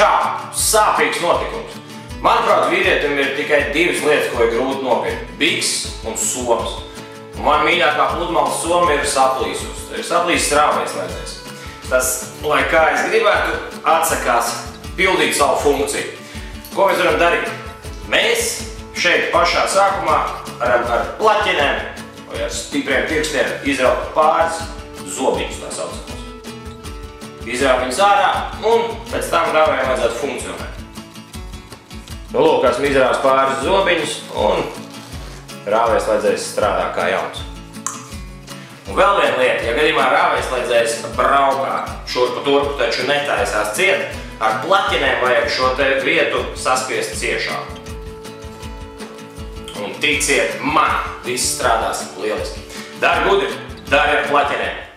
sāpīgs notikums. Manuprāt, vīrietim ir tikai divas lietas, ko ir grūti nopirkt – biks un soms. Un man mīļākā pludmales soma ir saplīsus. Ir saplīsis rāvēslēdzējs. Tas, lai kā es gribētu, atsakās pildīt savu funkciju. Ko mēs varam darīt? Mēs šeit pašā sākumā varam ar plaķinēm vai ar stipriem pirkstiem izraut pāris zobiņus, tā saucamos. Izraut viņus ārā un pēc tam rāvējiem vajadzētu funkcionēt. Nu, lūk, esmu izrāvis pāris zobiņus un rāvējslēdzējs strādā kā jauns. Un vēl viena lieta, ja gadījumā rāvējslēdzējs braukā šurpu turpu, taču netaisās ciet, ar plaķinēm vajag šo te vietu saspiest ciešāk. Un ticiet man, viss strādās lieliski. Dari gudri, dari ar plaķinēm.